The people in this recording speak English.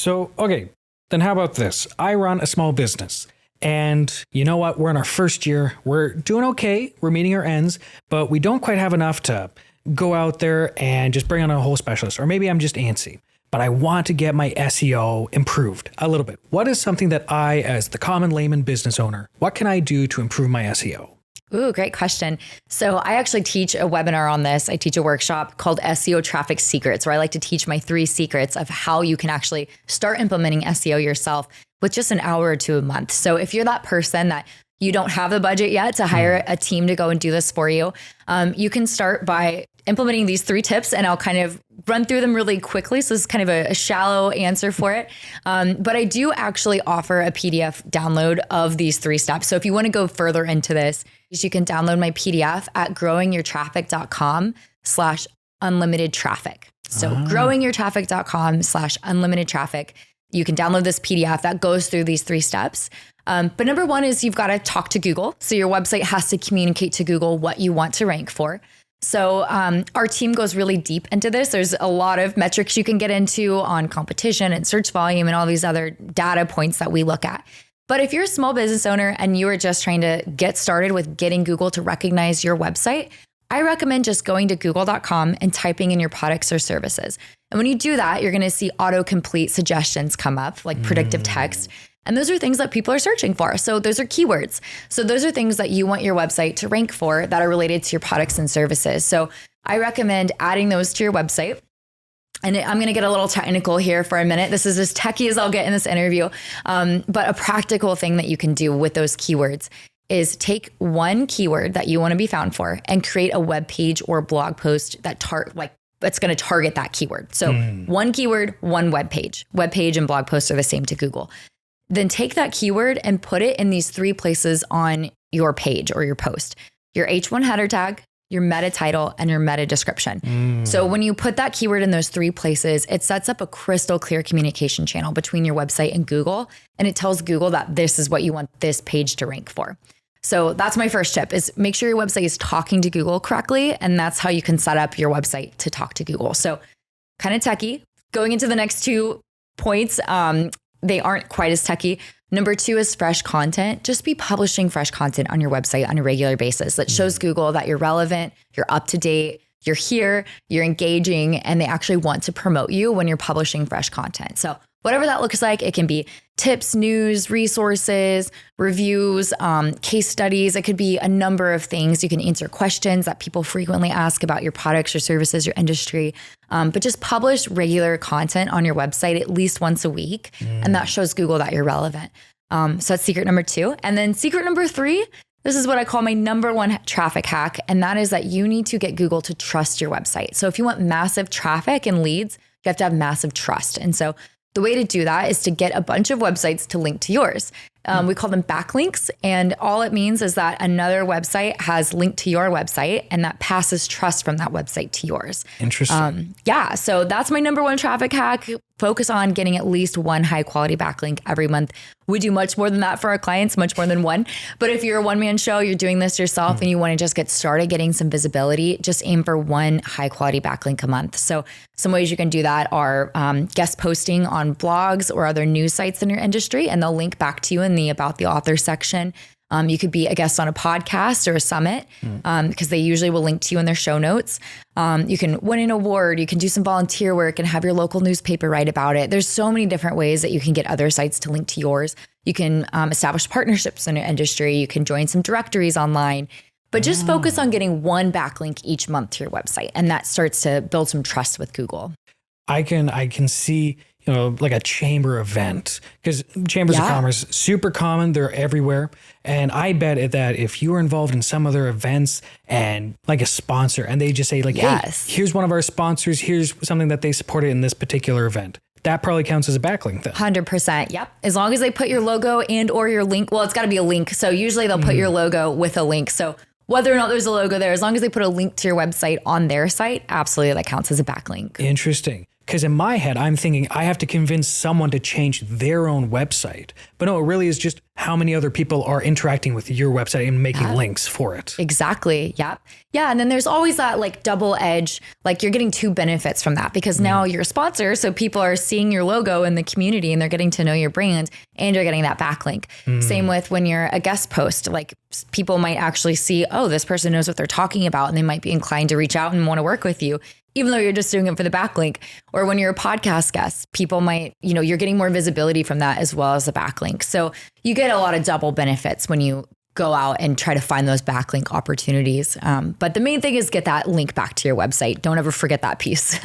So, okay, then how about this? I run a small business. And you know what? We're in our first year. We're doing okay. We're meeting our ends, but we don't quite have enough to go out there and just bring on a whole specialist. Or maybe I'm just antsy, but I want to get my SEO improved a little bit. What is something that I, as the common layman business owner, what can I do to improve my SEO? Ooh, great question. So I actually teach a webinar on this. I teach a workshop called SEO Traffic Secrets, where I like to teach my 3 secrets of how you can actually start implementing SEO yourself with just an hour or 2 a month. So if you're that person that you don't have the budget yet to hire a team to go and do this for you, you can start by implementing these 3 tips, and I'll kind of run through them really quickly. So this is kind of a shallow answer for it. But I do actually offer a PDF download of these 3 steps. So if you want to go further into this, you can download my PDF at growingyourtraffic.com/unlimited traffic. So growingyourtraffic.com/unlimited traffic. You can download this PDF that goes through these 3 steps. But number 1 is you've got to talk to Google. So your website has to communicate to Google what you want to rank for. So our team goes really deep into this. There's a lot of metrics you can get into on competition and search volume and all these other data points that we look at. But if you're a small business owner and you are just trying to get started with getting Google to recognize your website, I recommend just going to google.com and typing in your products or services. And when you do that, you're going to see autocomplete suggestions come up, like predictive text. And those are things that people are searching for. So those are keywords. So those are things that you want your website to rank for that are related to your products and services. So I recommend adding those to your website. And I'm going to get a little technical here for a minute. This is as techie as I'll get in this interview. But a practical thing that you can do with those keywords is take one keyword that you want to be found for and create a web page or blog post that's going to target that keyword. So one keyword, one web page. Web page and blog posts are the same to Google. Then take that keyword and put it in these 3 places on your page or your post: your H1 header tag, your meta title, and your meta description. So when you put that keyword in those 3 places, it sets up a crystal clear communication channel between your website and Google. And it tells Google that this is what you want this page to rank for. So that's my first tip, is make sure your website is talking to Google correctly. And that's how you can set up your website to talk to Google. So kind of techie. Going into the next 2 points, they aren't quite as techie. Number 2 is fresh content. Just be publishing fresh content on your website on a regular basis that shows Google that you're relevant, you're up to date, you're here, you're engaging, and they actually want to promote you when you're publishing fresh content. So whatever that looks like, it can be tips, news, resources, reviews, case studies. It could be a number of things. You can answer questions that people frequently ask about your products or services, your industry. But just publish regular content on your website at least once a week. And that shows Google that you're relevant. So that's secret number 2. And then secret number 3, this is what I call my number 1 traffic hack. And that is that you need to get Google to trust your website. So if you want massive traffic and leads, you have to have massive trust. And so the way to do that is to get a bunch of websites to link to yours. We call them backlinks. And all it means is that another website has linked to your website, and that passes trust from that website to yours. Interesting. Yeah. So that's my number 1 traffic hack. Focus on getting at least 1 high quality backlink every month. We do much more than that for our clients, much more than 1. But if you're a one-man show, you're doing this yourself and you want to just get started getting some visibility, just aim for 1 high quality backlink a month. So some ways you can do that are guest posting on blogs or other news sites in your industry, and they'll link back to you in the About the Author section. You could be a guest on a podcast or a summit because they usually will link to you in their show notes. You can win an award. You can do some volunteer work and have your local newspaper write about it. There's so many different ways that you can get other sites to link to yours. You can establish partnerships in your industry. You can join some directories online. But just focus on getting 1 backlink each month to your website. And that starts to build some trust with Google. I can see, like a chamber event, because chambers of commerce, super common. They're everywhere. And I bet that if you were involved in some other events and like a sponsor, and they just say like, hey, here's one of our sponsors, here's something that they supported in this particular event, that probably counts as a backlink then. 100%. Yep. As long as they put your logo and or your link. Well, it's got to be a link. So usually they'll put your logo with a link. So whether or not there's a logo there, as long as they put a link to your website on their site, absolutely that counts as a backlink. Interesting. Because in my head, I'm thinking I have to convince someone to change their own website. But no, it really is just how many other people are interacting with your website and making links for it. Exactly. Yeah. Yeah. And then there's always that like double edge, like you're getting two benefits from that because now you're a sponsor. So people are seeing your logo in the community and they're getting to know your brand and you're getting that backlink. Same with when you're a guest post, like people might actually see, oh, this person knows what they're talking about and they might be inclined to reach out and want to work with you, even though you're just doing it for the backlink. Or when you're a podcast guest, people might, you're getting more visibility from that as well as the backlink. So you get a lot of double benefits when you go out and try to find those backlink opportunities. But the main thing is get that link back to your website. Don't ever forget that piece.